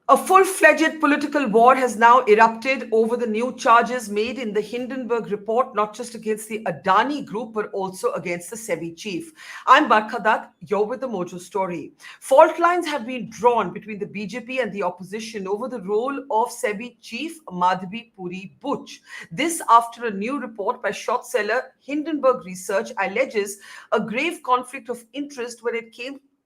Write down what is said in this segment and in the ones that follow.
A full-fledged political war has now erupted over the new charges made in the Hindenburg report, not just against the Adani Group, but also against the SEBI chief. I'm Barkha Dutt, you're with the Mojo Story. Fault lines have been drawn between the BJP and the opposition over the role of SEBI chief Madhabi Puri Buch. This after a new report by short seller Hindenburg Research alleges a grave conflict of interest when it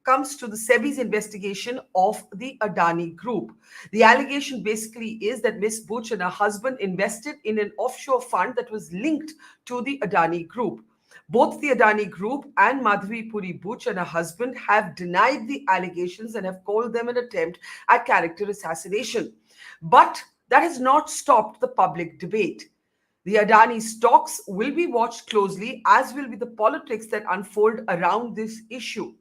comes to the SEBI's investigation of the Adani Group. The allegation basically is that Miss Buch and her husband invested in an offshore fund that was linked to the Adani Group. Both the Adani Group and Madhabi Puri Buch and her husband have denied the allegations and have called them an attempt at character assassination. But that has not stopped the public debate. The Adani stocks will be watched closely, as will be the politics that unfold around this issue.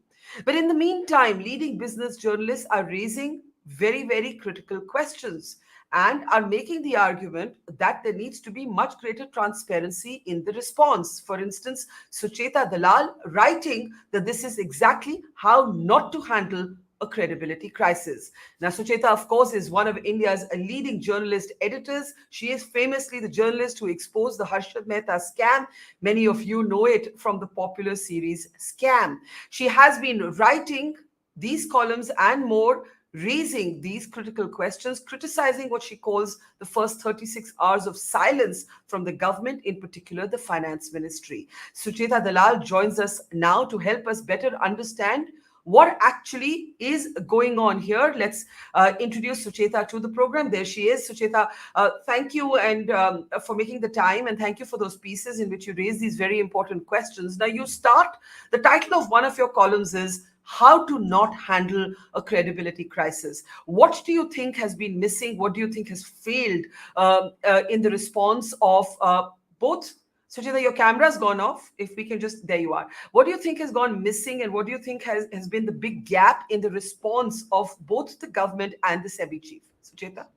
But in the meantime, leading business journalists are raising very, very critical questions and are making the argument that there needs to be much greater transparency in the response. For instance, Sucheta Dalal writing that this is exactly how not to handle a credibility crisis. Now, Sucheta, of course, is one of India's leading journalist editors. She is famously the journalist who exposed the Harshad Mehta scam. Many of you know it from the popular series Scam. She has been writing these columns and more, raising these critical questions, criticizing what she calls the first 36 hours of silence from the government, in particular the finance ministry. Sucheta Dalal joins us now to help us better understand what actually is going on here. Let's introduce Sucheta to the program. There she is. Sucheta, thank you and for making the time, and thank you for those pieces in which you raise these very important questions. Now, the title of one of your columns is How to Not Handle a Credibility Crisis. What do you think has been missing? What do you think has failed in the response of both? Sucheta, your camera's gone off. If we can just, there you are. What do you think has gone missing, and what do you think has been the big gap in the response of both the government and the SEBI chief? Sucheta?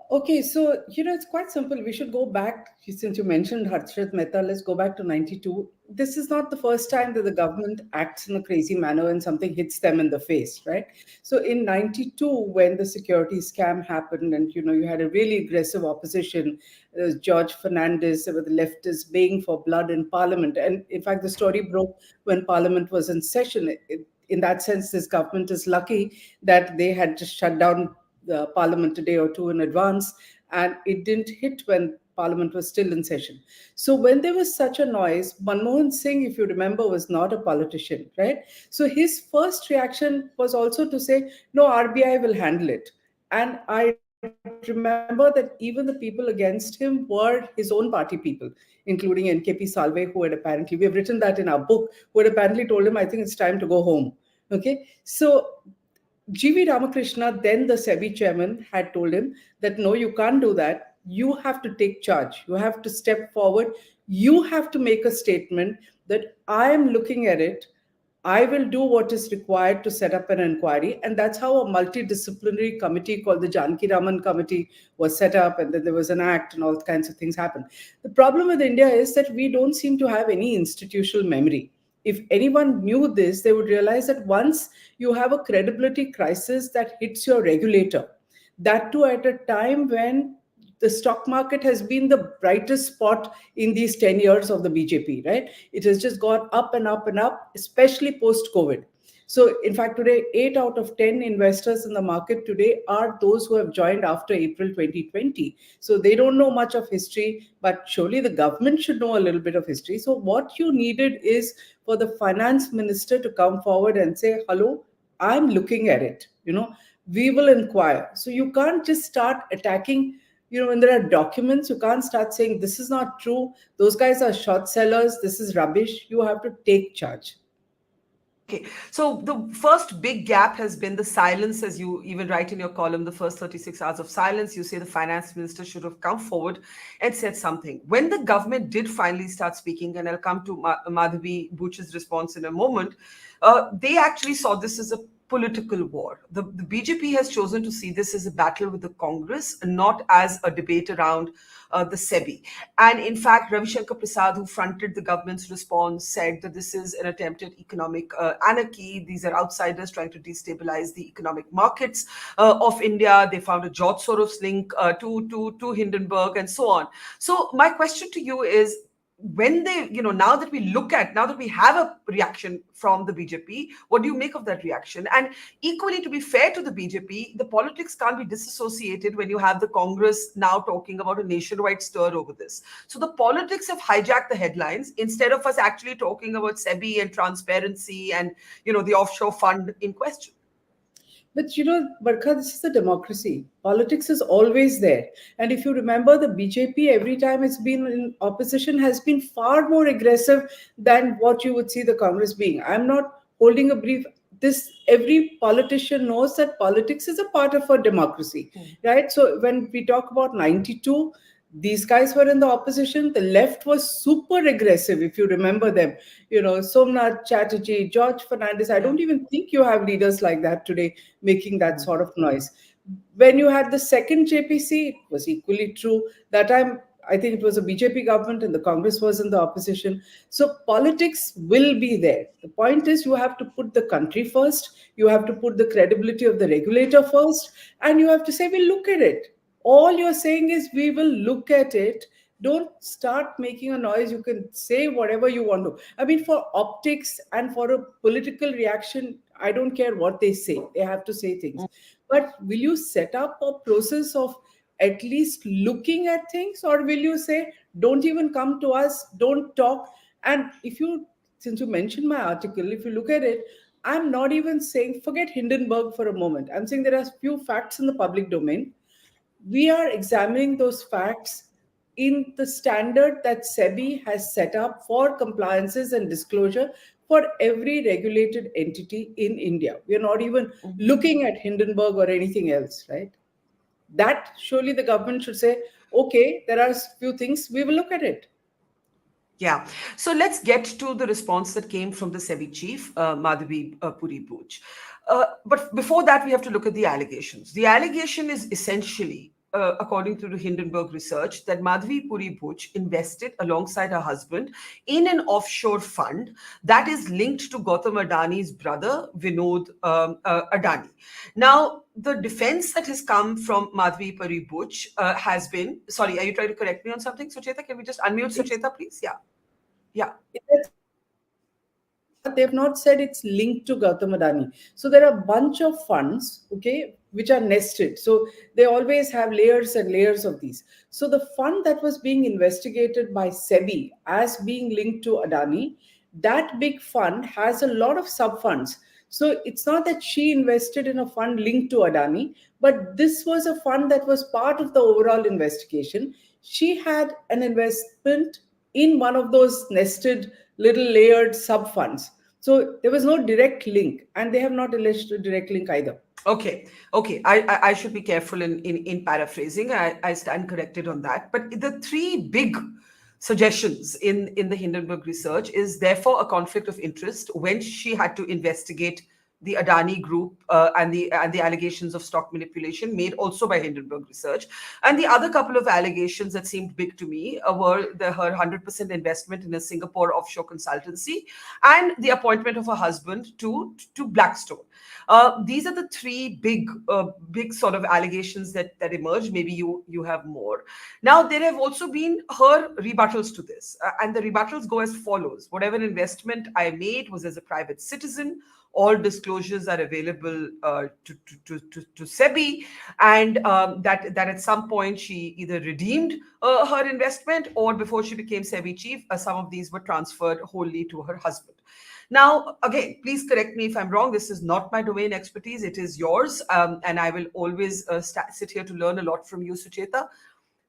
Okay, so, it's quite simple. We should go back, since you mentioned Harshad Mehta, let's go back to 92. This is not the first time that the government acts in a crazy manner and something hits them in the face, right? So in 92, when the security scam happened and, you had a really aggressive opposition, George Fernandez, the leftists baying for blood in parliament. And in fact, the story broke when parliament was in session. In that sense, this government is lucky that they had just shut down the parliament a day or two in advance, and it didn't hit when parliament was still in session. So when there was such a noise, Manmohan Singh, if you remember, was not a politician, right? So his first reaction was also to say, no, RBI will handle it. And I remember that even the people against him were his own party people, including NKP Salve, who had apparently, we have written that in our book, who had apparently told him, I think it's time to go home. Okay, so G.V. Ramakrishna, then the SEBI chairman, had told him that, no, you can't do that. You have to take charge. You have to step forward. You have to make a statement that I am looking at it. I will do what is required to set up an inquiry. And that's how a multidisciplinary committee called the Janaki Raman Committee was set up. And then there was an act and all kinds of things happened. The problem with India is that we don't seem to have any institutional memory. If anyone knew this, they would realize that once you have a credibility crisis that hits your regulator, that too at a time when the stock market has been the brightest spot in these 10 years of the BJP, right? It has just gone up and up and up, especially post-COVID. So in fact, today, 8 out of 10 investors in the market today are those who have joined after April 2020. So they don't know much of history, but surely the government should know a little bit of history. So what you needed is for the finance minister to come forward and say, hello, I'm looking at it. We will inquire. So you can't just start attacking. When there are documents, you can't start saying, this is not true. Those guys are short sellers. This is rubbish. You have to take charge. Okay, so the first big gap has been the silence, as you even write in your column, the first 36 hours of silence. You say the finance minister should have come forward and said something. When the government did finally start speaking, and I'll come to Madhabi Buch's response in a moment, they actually saw this as a political war. The BJP has chosen to see this as a battle with the Congress and not as a debate around the SEBI. And in fact, Ravi Shankar Prasad, who fronted the government's response, said that this is an attempt at economic anarchy. These are outsiders trying to destabilize the economic markets of India. They found a George Soros link to Hindenburg and so on. So my question to you is, when they, now that we have a reaction from the BJP, what do you make of that reaction? And equally, to be fair to the BJP, the politics can't be disassociated when you have the Congress now talking about a nationwide stir over this. So the politics have hijacked the headlines instead of us actually talking about SEBI and transparency and, the offshore fund in question. But Barkha, this is a democracy. Politics is always there. And if you remember, the BJP, every time it's been in opposition, has been far more aggressive than what you would see the Congress being. I'm not holding a brief. Every politician knows that politics is a part of a democracy, right? So when we talk about 92, these guys were in the opposition. The left was super aggressive, if you remember them. Somnath Chatterjee, George Fernandez. I don't even think you have leaders like that today making that sort of noise. When you had the second JPC, it was equally true. That time, I think it was a BJP government and the Congress was in the opposition. So politics will be there. The point is, you have to put the country first. You have to put the credibility of the regulator first. And you have to say, we'll look at it. All you're saying is, we will look at it. Don't start making a noise. You can say whatever you want to. I mean, for optics and for a political reaction, I don't care what they say. They have to say things. But will you set up a process of at least looking at things, or will you say, don't even come to us, don't talk? And since you mentioned my article, if you look at it, I'm not even saying, forget Hindenburg for a moment. I'm saying there are few facts in the public domain. We are examining those facts in the standard that SEBI has set up for compliances and disclosure for every regulated entity in India. We are not even looking at Hindenburg or anything else, right? That surely the government should say, okay, there are few things, we will look at it. Yeah. So let's get to the response that came from the SEBI chief, Madhabi Puri Buch. But before that, we have to look at the allegations. The allegation is essentially, according to the Hindenburg Research, that Madhabi Puri Buch invested alongside her husband in an offshore fund that is linked to Gautam Adani's brother, Vinod Adani. Now, the defense that has come from Madhabi Puri Buch has been, sorry, are you trying to correct me on something, Sucheta? Can we just unmute Sucheta, please? Yeah. Yeah. They have not said it's linked to Gautam Adani. So there are a bunch of funds, okay, which are nested. So they always have layers and layers of these. So the fund that was being investigated by SEBI as being linked to Adani, that big fund has a lot of sub-funds. So it's not that she invested in a fund linked to Adani, but this was a fund that was part of the overall investigation. She had an investment in one of those nested little layered sub funds. So there was no direct link, and they have not alleged a direct link either. Okay. I should be careful in paraphrasing. I stand corrected on that. But the three big suggestions in the Hindenburg Research is therefore a conflict of interest when she had to investigate the Adani Group and the allegations of stock manipulation made also by Hindenburg Research. And the other couple of allegations that seemed big to me were her 100% investment in a Singapore offshore consultancy and the appointment of her husband to Blackstone. These are the three big sort of allegations that emerged. Maybe you have more. Now, there have also been her rebuttals to this. And the rebuttals go as follows. Whatever investment I made was as a private citizen. All disclosures are available to SEBI, and that at some point she either redeemed her investment or before she became SEBI chief, some of these were transferred wholly to her husband. Now, again, please correct me if I'm wrong. This is not my domain expertise. It is yours. And I will always sit here to learn a lot from you, Sucheta.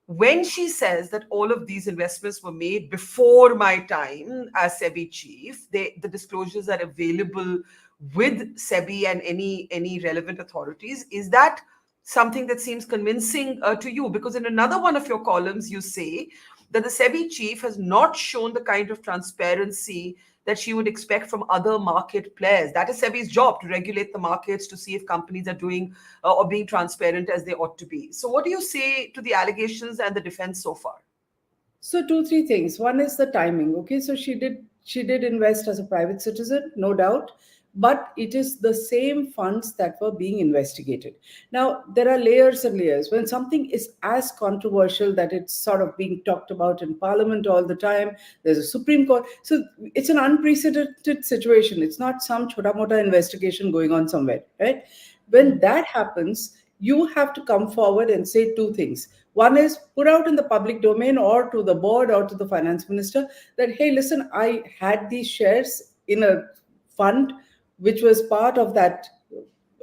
When she says that all of these investments were made before my time as SEBI chief, the disclosures are available with SEBI and any relevant authorities, is that something that seems convincing to you? Because in another one of your columns, you say that the SEBI chief has not shown the kind of transparency that she would expect from other market players. That is SEBI's job, to regulate the markets, to see if companies are doing or being transparent as they ought to be. So, what do you say to the allegations and the defense so far? So two, three things. One is the timing. Okay, so she did invest as a private citizen, no doubt, but it is the same funds that were being investigated. Now there are layers and layers. When something is as controversial that it's sort of being talked about in Parliament all the time, there's a Supreme Court. So it's an unprecedented situation. It's not some chota mota investigation going on somewhere, right? When that happens, you have to come forward and say two things. One is put out in the public domain or to the board or to the finance minister that, hey, listen, I had these shares in a fund which was part of that,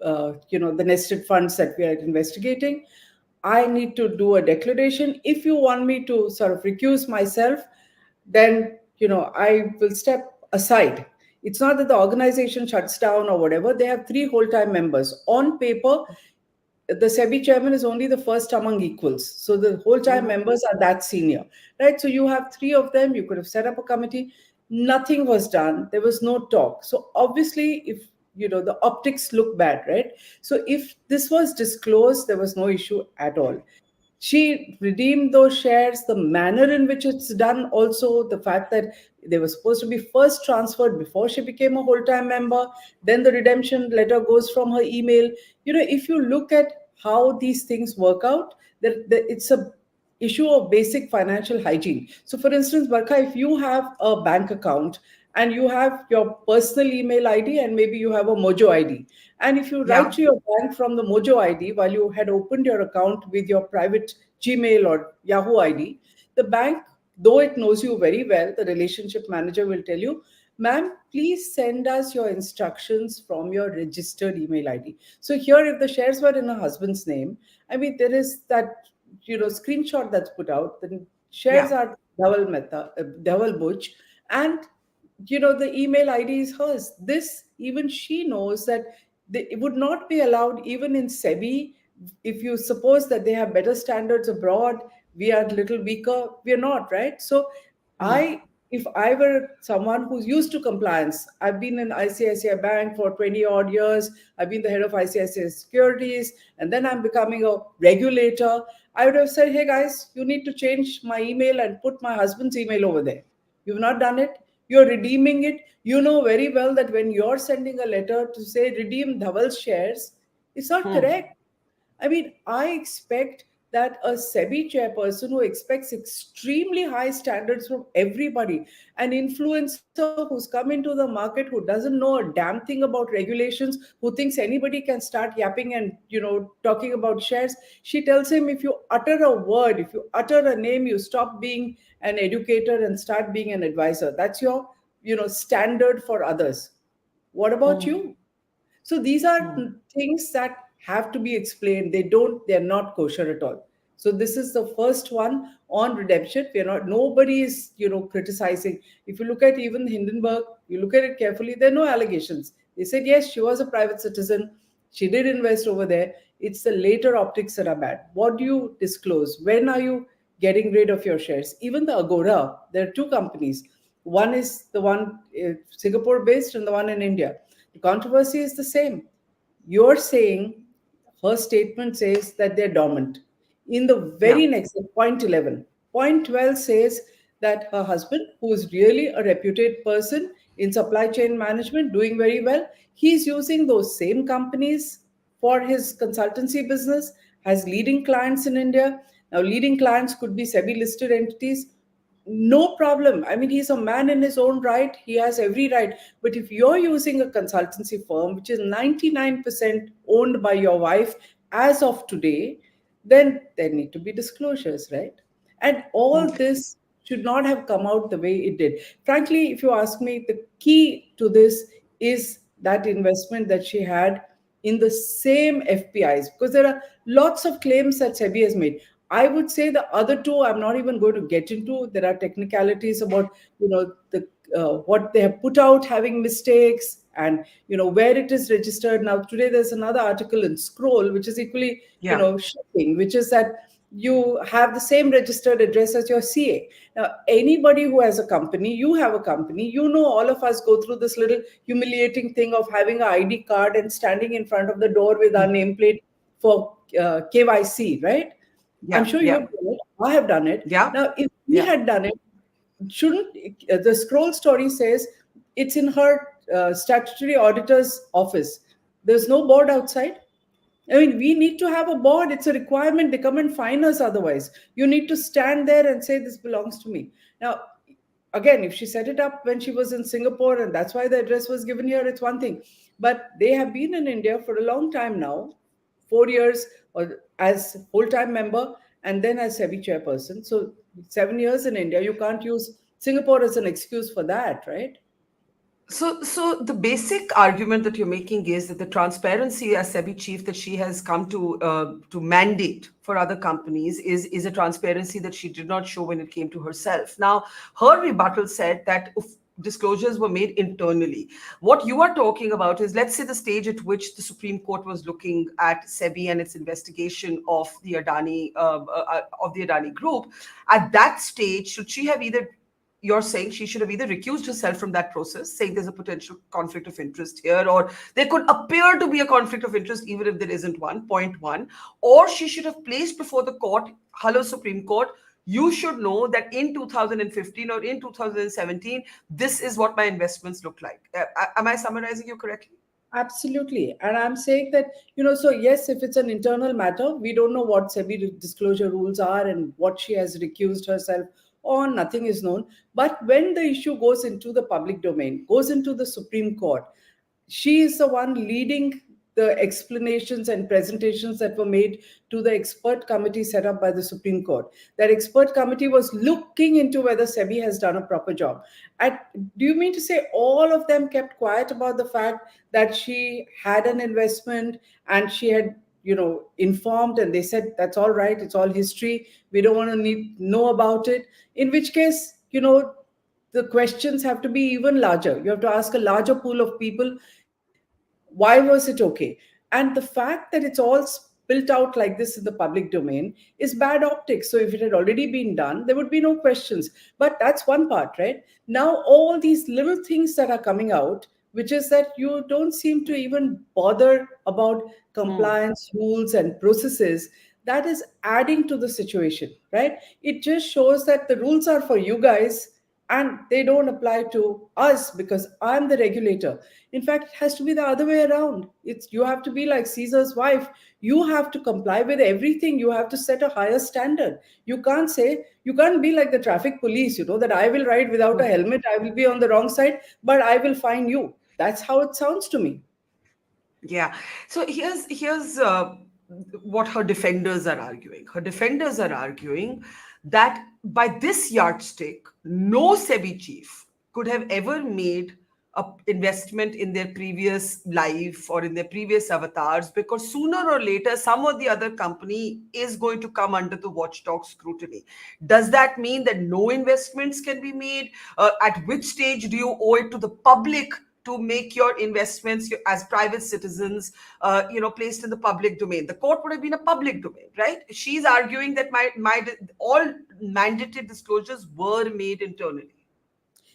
the nested funds that we are investigating. I need to do a declaration. If you want me to sort of recuse myself, then, I will step aside. It's not that the organization shuts down or whatever. They have three whole-time members. On paper, the SEBI chairman is only the first among equals. So the whole time members are that senior, right? So you have three of them. You could have set up a committee. Nothing was done. There was no talk. So obviously, if the optics look bad, right? So if this was disclosed, there was no issue at all. She redeemed those shares, the manner in which it's done, also the fact that they were supposed to be first transferred before she became a whole-time member, then the redemption letter goes from her email. If you look at how these things work out, it's a issue of basic financial hygiene. So for instance, Barkha, if you have a bank account and you have your personal email ID and maybe you have a Mojo ID, and if you write Yeah. to your bank from the Mojo ID while you had opened your account with your private Gmail or Yahoo ID, the bank, though it knows you very well, the relationship manager will tell you, ma'am, please send us your instructions from your registered email ID. So here, if the shares were in her husband's name, I mean, there is that, screenshot that's put out. The shares Yeah. are Dhaval Mehta, Dhaval Butch, and the email ID is hers. This, even she knows that it would not be allowed even in SEBI. If you suppose that they have better standards abroad, we are a little weaker. We are not, right? So I, if I were someone who's used to compliance, I've been in ICICI Bank for 20 odd years. I've been the head of ICICI Securities, and then I'm becoming a regulator. I would have said, hey guys, you need to change my email and put my husband's email over there. You've not done it. You're redeeming it. You know very well that when you're sending a letter to say redeem Dhaval's shares, it's not correct. I mean, I expect that a SEBI chairperson who expects extremely high standards from everybody, an influencer who's come into the market who doesn't know a damn thing about regulations, who thinks anybody can start yapping and talking about shares, she tells him, if you utter a word, if you utter a name, you stop being an educator and start being an advisor. That's your standard for others. What about you? So these are things that have to be explained. They're not kosher at all. So this is the first one on redemption. Nobody is, criticizing. If you look at even Hindenburg, you look at it carefully, there are no allegations. They said, yes, she was a private citizen. She did invest over there. It's the later optics that are bad. What do you disclose? When are you getting rid of your shares? Even the Agora, there are two companies. One is the one Singapore based and the one in India. The controversy is the same. You're saying, her statement says that they're dormant. In the Yeah. very next, point 11, point 12 says that her husband, who is really a reputed person in supply chain management, doing very well, he's using those same companies for his consultancy business, has leading clients in India. Now, leading clients could be SEBI listed entities. No problem. I mean, he's a man in his own right. He has every right. But if you're using a consultancy firm, which is 99% owned by your wife as of today, then there need to be disclosures, right? And all this should not have come out the way it did. Frankly, if you ask me, the key to this is that investment that she had in the same FPIs, because there are lots of claims that SEBI has made. I would say the other two I'm not even going to get into. There are technicalities about the what they have put out having mistakes, and where it is registered. Now today there's another article in Scroll which is equally Yeah. shocking, which is that you have the same registered address as your CA. Now, anybody who has a company, you have a company, all of us go through this little humiliating thing of having an ID card and standing in front of the door with our nameplate for KYC, right? I'm Yeah, sure you yeah, have done it. I have done it. yeah, Now, if we yeah. had done it, shouldn't the scroll story says it's in her statutory auditor's office? There's no board outside. I mean, we need to have a board. It's a requirement. They come and fine us otherwise. You need to stand there and say, this belongs to me. Now, again, if she set it up when she was in Singapore and that's why the address was given here, it's one thing. But they have been in India for a long time now, 4 years or as full-time member and then as SEBI chairperson. So 7 years in India, you can't use Singapore as an excuse for that, right? So the basic argument that you're making is that the transparency as SEBI chief that she has come to mandate for other companies is a transparency that she did not show when it came to herself. Now, her rebuttal said that if disclosures were made internally. What you are talking about is, let's say, the stage at which the Supreme Court was looking at SEBI and its investigation of the Adani Group. At that stage, should she have either you're saying she should have either recused herself from that process, saying there's a potential conflict of interest here, or there could appear to be a conflict of interest, even if there isn't one, point one, or she should have placed before the court, hello, Supreme Court, you should know that in 2015 or in 2017, this is what my investments look like. Am I summarizing you correctly? Absolutely. And I'm saying that, so yes, if it's an internal matter, we don't know what SEBI disclosure rules are and what she has recused herself on, nothing is known. But when the issue goes into the public domain, goes into the Supreme Court, she is the one leading the explanations and presentations that were made to the expert committee set up by the Supreme Court. That expert committee was looking into whether SEBI has done a proper job. Do you mean to say all of them kept quiet about the fact that she had an investment and she had informed, and they said that's all right, it's all history, we don't want to know about it? In which case, the questions have to be even larger. You have to ask a larger pool of people, why was it okay? And the fact that it's all built out like this in the public domain is bad optics. So if it had already been done, there would be no questions. But that's one part, right? Now all these little things that are coming out, which is that you don't seem to even bother about compliance rules and processes, that is adding to the situation, right? It just shows that the rules are for you guys and they don't apply to us because I'm the regulator. In fact, it has to be the other way around. It's you have to be like Caesar's wife. You have to comply with everything. You have to set a higher standard. You can't be like the traffic police, that I will ride without a helmet, I will be on the wrong side, but I will fine you. That's how it sounds to me. Yeah. So here's what her defenders are arguing. Her defenders are arguing that by this yardstick, no SEBI chief could have ever made a investment in their previous life or in their previous avatars, because sooner or later some or the other company is going to come under the watchdog scrutiny. Does that mean that no investments can be made? At which stage do you owe it to the public to make your investments as private citizens, placed in the public domain? The court would have been a public domain, right? She's arguing that my all mandated disclosures were made internally.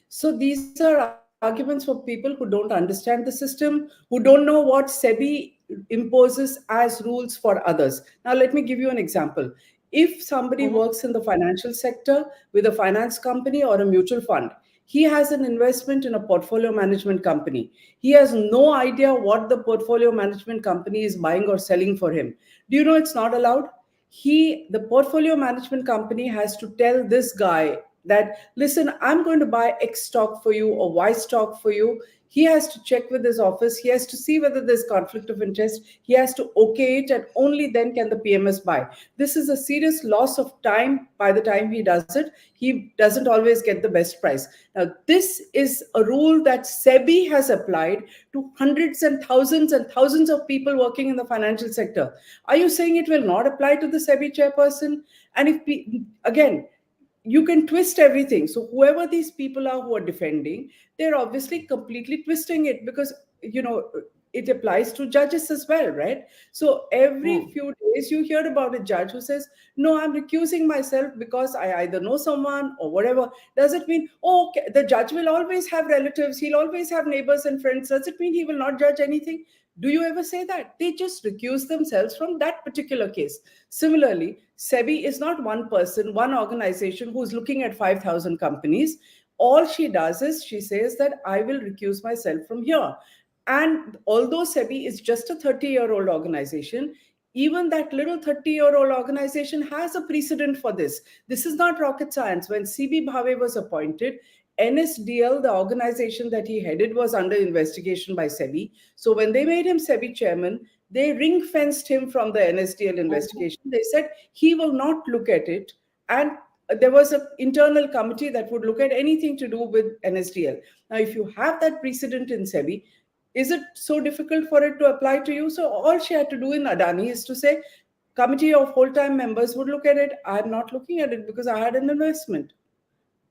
So these are arguments for people who don't understand the system, who don't know what SEBI imposes as rules for others. Now, let me give you an example. If somebody Mhm. works in the financial sector with a finance company or a mutual fund, he has an investment in a portfolio management company. He has no idea what the portfolio management company is buying or selling for him. Do you know it's not allowed? The portfolio management company has to tell this guy that, listen, I'm going to buy X stock for you or Y stock for you. He has to check with his office. He has to see whether there's conflict of interest. He has to okay it, and only then can the PMS buy. This is a serious loss of time. By the time he does it, he doesn't always get the best price. Now, this is a rule that SEBI has applied to hundreds and thousands of people working in the financial sector. Are you saying it will not apply to the SEBI chairperson? And again, you can twist everything. So whoever these people are who are defending, they're obviously completely twisting it, because it applies to judges as well, right? So every Hmm. few days you hear about a judge who says, no, I'm recusing myself because I either know someone or whatever. Does it mean, oh, okay, the judge will always have relatives, he'll always have neighbors and friends? Does it mean he will not judge anything? Do you ever say that? They just recuse themselves from that particular case. Similarly, SEBI is not one person, one organization who's looking at 5,000 companies. All she does is she says that I will recuse myself from here. And although SEBI is just a 30-year-old organization, even that little 30-year-old organization has a precedent for this. This is not rocket science. When CB Bhave was appointed, NSDL, the organization that he headed, was under investigation by SEBI. So when they made him SEBI chairman, they ring fenced him from the NSDL investigation. They said he will not look at it. And there was an internal committee that would look at anything to do with NSDL. Now, if you have that precedent in SEBI, is it so difficult for it to apply to you? So all she had to do in Adani is to say, committee of whole-time members would look at it. I'm not looking at it because I had an investment.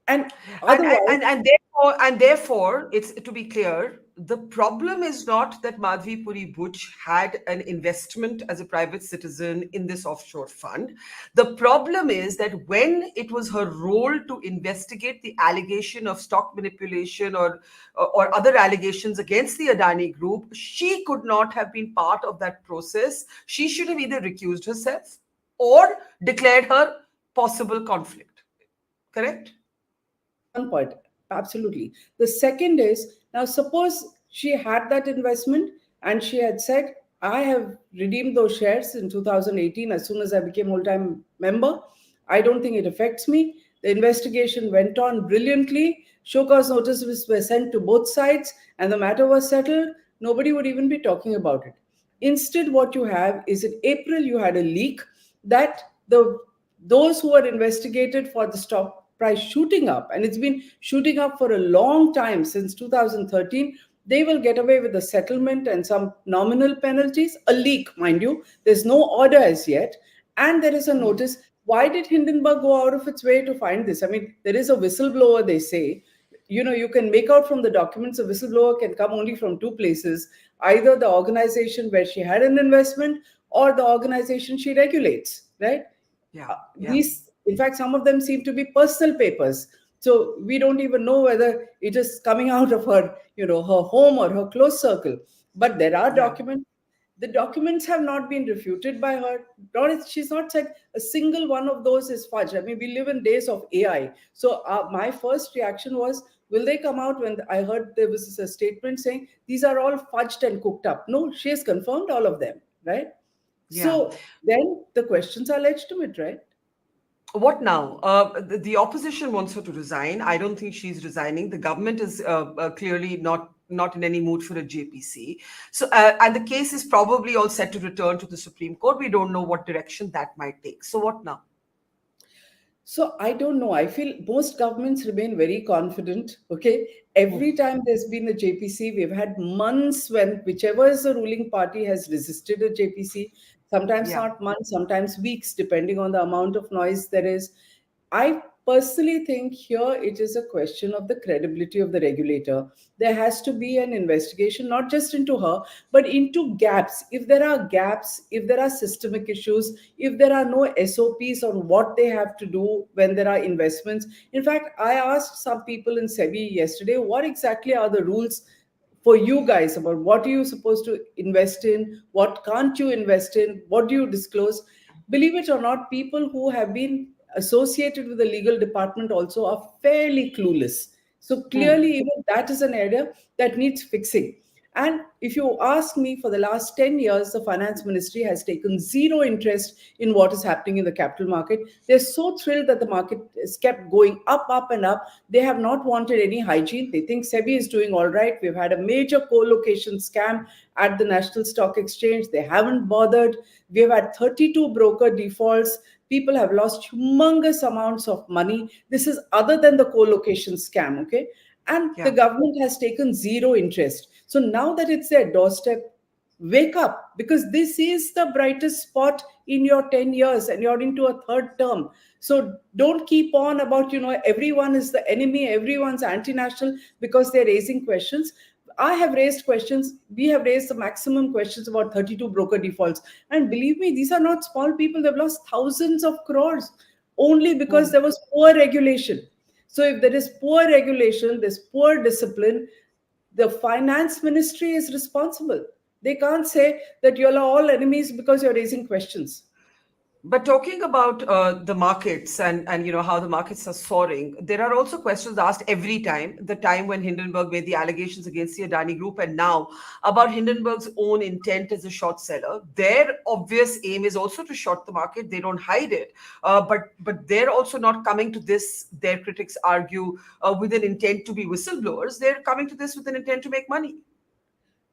And otherwise, And therefore, it's to be clear, the problem is not that Madhabi Puri Buch had an investment as a private citizen in this offshore fund. The problem is that when it was her role to investigate the allegation of stock manipulation or other allegations against the Adani Group, she could not have been part of that process. She should have either recused herself or declared her possible conflict. Correct? that's one point. Absolutely. The second is, now suppose she had that investment and she had said, I have redeemed those shares in 2018 as soon as I became whole-time member. I don't think it affects me. The investigation went on brilliantly. Show cause notices were sent to both sides and the matter was settled. Nobody would even be talking about it. Instead, what you have is in April, you had a leak that those who were investigated for the stock price shooting up, and it's been shooting up for a long time since 2013, they will get away with a settlement and some nominal penalties. A leak, mind you. There's no order as yet. And there is a Hmm. notice. Why did Hindenburg go out of its way to find this? I mean, there is a whistleblower, they say. You can make out from the documents a whistleblower can come only from two places, either the organization where she had an investment or the organization she regulates, right? Yeah, yeah. These, in fact, some of them seem to be personal papers. So we don't even know whether it is coming out of her, her home or her close circle. But there are Yeah. documents. The documents have not been refuted by her. She's not said a single one of those is fudge. I mean, we live in days of AI. So my first reaction was, will they come out when I heard there was a statement saying these are all fudged and cooked up? No, she has confirmed all of them, right? Yeah. So then the questions are legitimate, right? What now? The opposition wants her to resign. I don't think she's resigning. The government is clearly not in any mood for a JPC. So, and the case is probably all set to return to the Supreme Court. We don't know what direction that might take. So, what now? So I don't know. I feel most governments remain very confident. Okay. Every time there's been a JPC, we've had months when whichever is the ruling party has resisted a JPC, sometimes Yeah. not months, sometimes weeks, depending on the amount of noise there is. I personally think here it is a question of the credibility of the regulator. There has to be an investigation, not just into her, but into gaps. If there are gaps, if there are systemic issues, if there are no SOPs on what they have to do when there are investments. In fact, I asked some people in SEBI yesterday, what exactly are the rules for you guys about what are you supposed to invest in, what can't you invest in, what do you disclose? Believe it or not, people who have been associated with the legal department also are fairly clueless. So Hmm. clearly, even that is an area that needs fixing. And if you ask me, for the last 10 years, the finance ministry has taken zero interest in what is happening in the capital market. They're so thrilled that the market has kept going up, up, and up. They have not wanted any hygiene. They think SEBI is doing all right. We've had a major co-location scam at the National Stock Exchange. They haven't bothered. We've had 32 broker defaults. People have lost humongous amounts of money. This is other than the co-location scam, okay? And the Yeah. government has taken zero interest. So now that it's their doorstep, wake up, because this is the brightest spot in your 10 years and you're into a third term. So don't keep on about, everyone is the enemy, everyone's anti-national because they're raising questions. I have raised questions. We have raised the maximum questions about 32 broker defaults. And believe me, these are not small people. They've lost thousands of crores only because there was poor regulation. So if there is poor regulation, there's poor discipline, the finance ministry is responsible. They can't say that you're all enemies because you're raising questions. But talking about the markets and how the markets are soaring, there are also questions asked every time. The time when Hindenburg made the allegations against the Adani Group, and now about Hindenburg's own intent as a short seller. Their obvious aim is also to short the market. They don't hide it, but they're also not coming to this. Their critics argue with an intent to be whistleblowers. They're coming to this with an intent to make money.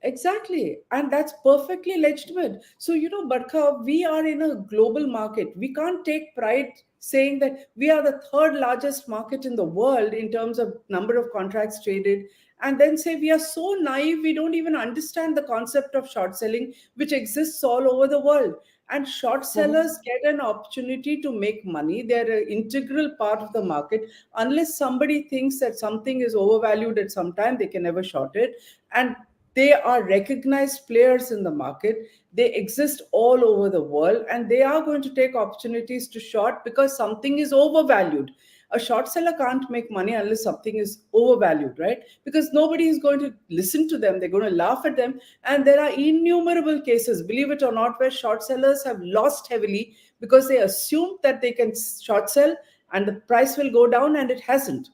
Exactly. And that's perfectly legitimate. So, Barkha, we are in a global market. We can't take pride saying that we are the third largest market in the world in terms of number of contracts traded, and then say we are so naive, we don't even understand the concept of short selling, which exists all over the world. And short sellers get an opportunity to make money. They're an integral part of the market. Unless somebody thinks that something is overvalued at some time, they can never short it. And they are recognized players in the market. They exist all over the world, and they are going to take opportunities to short because something is overvalued. A short seller can't make money unless something is overvalued, right? Because nobody is going to listen to them. They're going to laugh at them. And there are innumerable cases, believe it or not, where short sellers have lost heavily because they assumed that they can short sell and the price will go down, and it hasn't.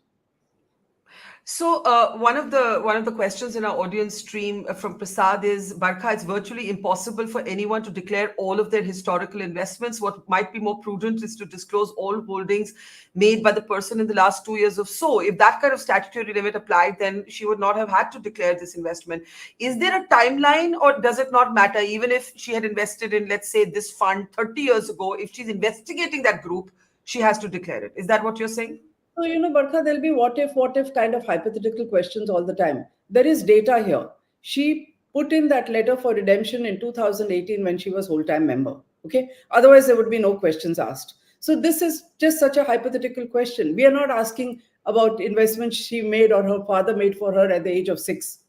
So one of the questions in our audience stream from Prasad is, Barkha, it's virtually impossible for anyone to declare all of their historical investments. What might be more prudent is to disclose all holdings made by the person in the last 2 years or so. If that kind of statutory limit applied, then she would not have had to declare this investment. Is there a timeline, or does it not matter? Even if she had invested in, let's say, this fund 30 years ago, if she's investigating that group, she has to declare it. Is that what you're saying? So, Barkha, there'll be what if kind of hypothetical questions all the time. There is data here. She put in that letter for redemption in 2018 when she was whole-time member. Okay. Otherwise, there would be no questions asked. So this is just such a hypothetical question. We are not asking about investments she made or her father made for her at the age of 6.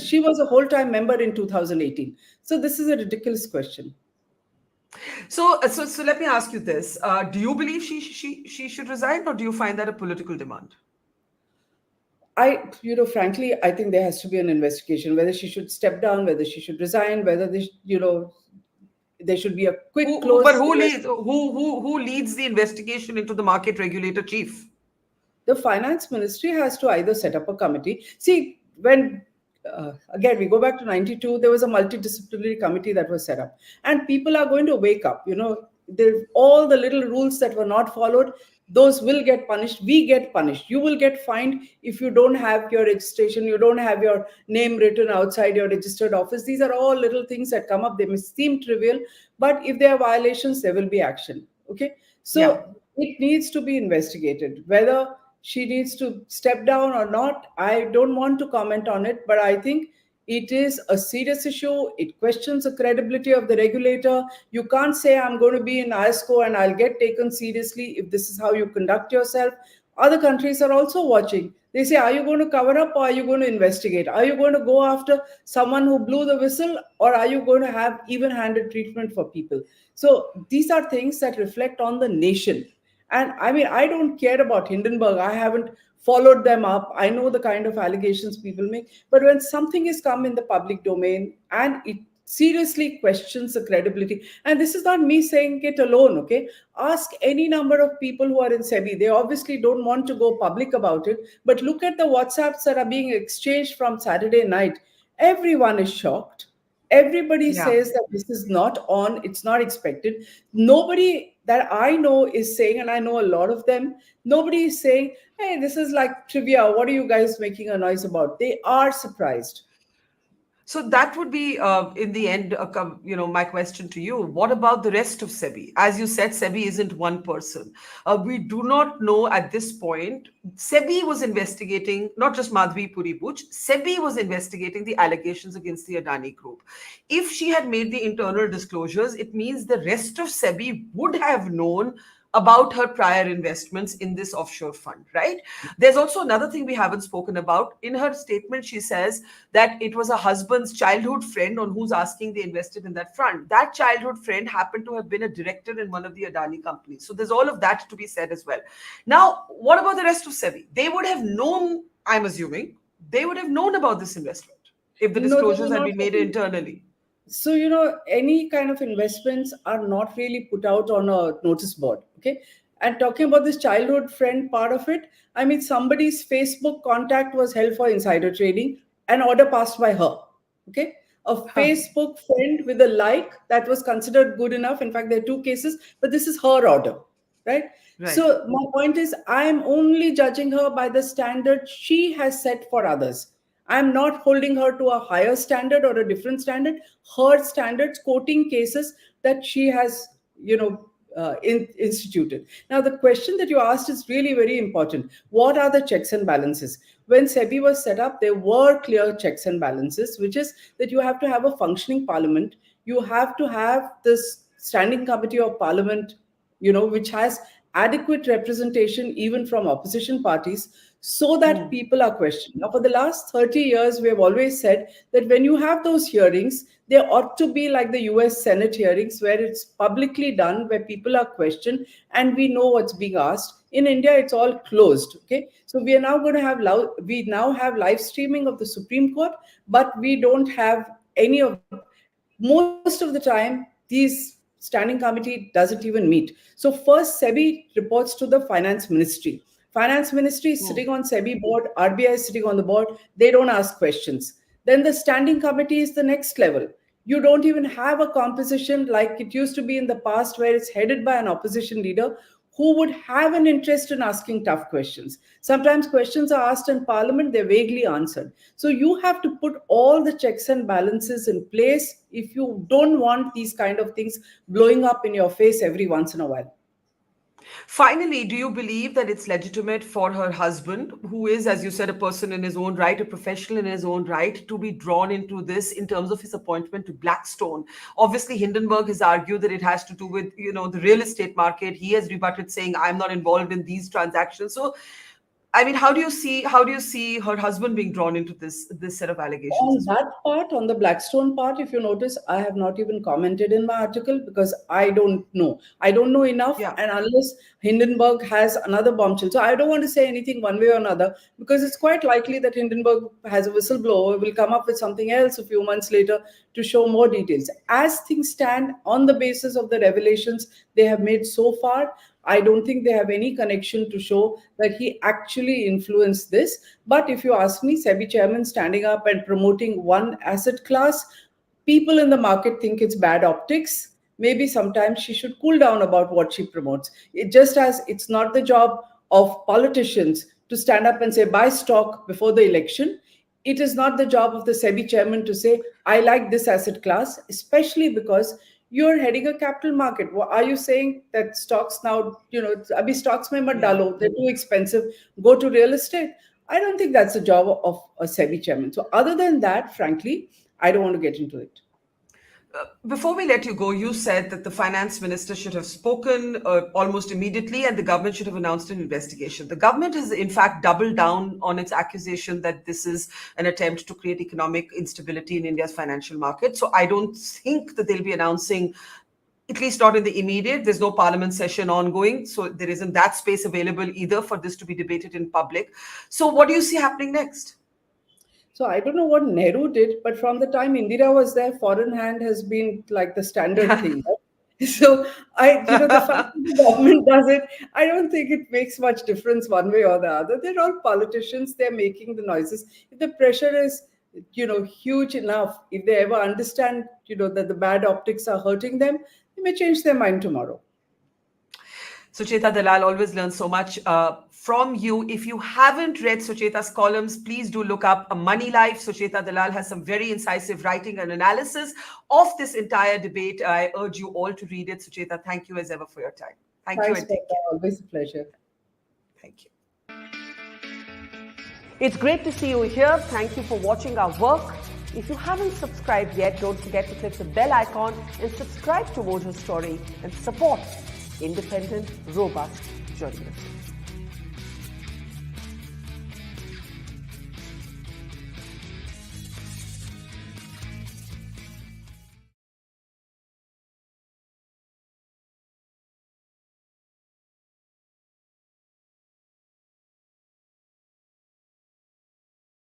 She was a whole-time member in 2018. So this is a ridiculous question. So let me ask you this: do you believe she should resign, or do you find that a political demand? Frankly, I think there has to be an investigation whether she should step down, whether she should resign, whether there should be a quick close. But who leads the investigation into the market regulator chief? The finance ministry has to either set up a committee. See, again, we go back to 92, there was a multidisciplinary committee that was set up, and people are going to wake up. All the little rules that were not followed, those will get punished. We get punished. You will get fined if you don't have your registration, you don't have your name written outside your registered office. These are all little things that come up. They may seem trivial, but if there are violations, there will be action. Okay. So it needs to be investigated. Whether she needs to step down or not, I don't want to comment on it, but I think it is a serious issue. It questions the credibility of the regulator. You can't say I'm going to be in ISCO and I'll get taken seriously if this is how you conduct yourself. Other countries are also watching. They say, are you going to cover up, or are you going to investigate? Are you going to go after someone who blew the whistle, or are you going to have even-handed treatment for people? So these are things that reflect on the nation. And I mean, I don't care about Hindenburg. I haven't followed them up. I know the kind of allegations people make. But when something has come in the public domain and it seriously questions the credibility, and this is not me saying it alone, okay? Ask any number of people who are in SEBI. They obviously don't want to go public about it. But look at the WhatsApps that are being exchanged from Saturday night. Everyone is shocked. Everybody says that this is not on, it's not expected. Nobody that I know is saying, and I know a lot of them, nobody is saying, hey, this is like trivia. What are you guys making a noise about? They are surprised. So that would be, in the end, my question to you. What about the rest of SEBI? As you said, SEBI isn't one person. We do not know at this point. SEBI was investigating not just Madhabi Puri Buch. SEBI was investigating the allegations against the Adani Group. If she had made the internal disclosures, it means the rest of SEBI would have known about her prior investments in this offshore fund, right? There's also another thing we haven't spoken about. In her statement, she says that it was her husband's childhood friend on who's asking they invested in that fund. That childhood friend happened to have been a director in one of the Adani companies. So there's all of that to be said as well. Now, what about the rest of SEBI? They would have known, I'm assuming, they would have known about this investment if the No, they disclosures were had not. been made internally. So, any kind of investments are not really put out on a notice board. Okay. And talking about this childhood friend part of it, I mean, somebody's Facebook contact was held for insider trading, an order passed by her. Okay. A Facebook friend with a like that was considered good enough. In fact, there are two cases, but this is her order. Right. Right. So, my point is, I am only judging her by the standard she has set for others. I'm not holding her to a higher standard or a different standard. Her standards, quoting cases that she has, instituted. Now, the question that you asked is really very important. What are the checks and balances? When SEBI was set up, there were clear checks and balances, which is that you have to have a functioning parliament. You have to have this standing committee of parliament, which has adequate representation even from opposition parties, so that people are questioned. Now, for the last 30 years, we have always said that when you have those hearings, they ought to be like the US Senate hearings, where it's publicly done, where people are questioned and we know what's being asked. In India, it's all closed. Okay, so we are now going to have live streaming of the Supreme Court, but we don't have any of. Most of the time, these standing committee doesn't even meet. So first, SEBI reports to the finance ministry. Finance ministry is sitting on SEBI board, RBI is sitting on the board. They don't ask questions. Then the standing committee is the next level. You don't even have a composition like it used to be in the past, where it's headed by an opposition leader who would have an interest in asking tough questions. Sometimes questions are asked in parliament, they're vaguely answered. So you have to put all the checks and balances in place if you don't want these kind of things blowing up in your face every once in a while. Finally, do you believe that it's legitimate for her husband, who is, as you said, a person in his own right, a professional in his own right, to be drawn into this in terms of his appointment to Blackstone? Obviously, Hindenburg has argued that it has to do with, the real estate market. He has rebutted, saying, I'm not involved in these transactions. So, I mean, how do you see her husband being drawn into this set of allegations? On that part, on the Blackstone part, if you notice, I have not even commented in my article because I don't know. I don't know enough, and unless Hindenburg has another bombshell. So I don't want to say anything one way or another, because it's quite likely that Hindenburg has a whistleblower, will come up with something else a few months later to show more details. As things stand, on the basis of the revelations they have made so far, I don't think they have any connection to show that he actually influenced this. But if you ask me, SEBI chairman standing up and promoting one asset class, people in the market think it's bad optics. Maybe sometimes she should cool down about what she promotes. It just as it's not the job of politicians to stand up and say, buy stock before the election. It is not the job of the SEBI chairman to say, I like this asset class, especially because you're heading a capital market. Are you saying that stocks now, abhi stocks mein mat dalo, they're too expensive, go to real estate? I don't think that's the job of a SEBI chairman. So other than that, frankly, I don't want to get into it. Before we let you go, you said that the finance minister should have spoken almost immediately and the government should have announced an investigation. The government has, in fact, doubled down on its accusation that this is an attempt to create economic instability in India's financial market. So I don't think that they'll be announcing, at least not in the immediate. There's no parliament session ongoing, so there isn't that space available either for this to be debated in public. So what do you see happening next? So I don't know what Nehru did, but from the time Indira was there, foreign hand has been like the standard thing. Right? So the fact that the government does it, I don't think it makes much difference one way or the other. They're all politicians. They're making the noises. If the pressure is, huge enough, if they ever understand, that the bad optics are hurting them, they may change their mind tomorrow. Sucheta Dalal, always learn so much from you. If you haven't read Sucheta's columns, please do look up A Money Life. Sucheta Dalal has some very incisive writing and analysis of this entire debate. I urge you all to read it. Sucheta, thank you as ever for your time. Thanks, you. And take care. Always a pleasure. Thank you. It's great to see you here. Thank you for watching our work. If you haven't subscribed yet, don't forget to click the bell icon and subscribe to Mojo Story and support independent, robust journalism.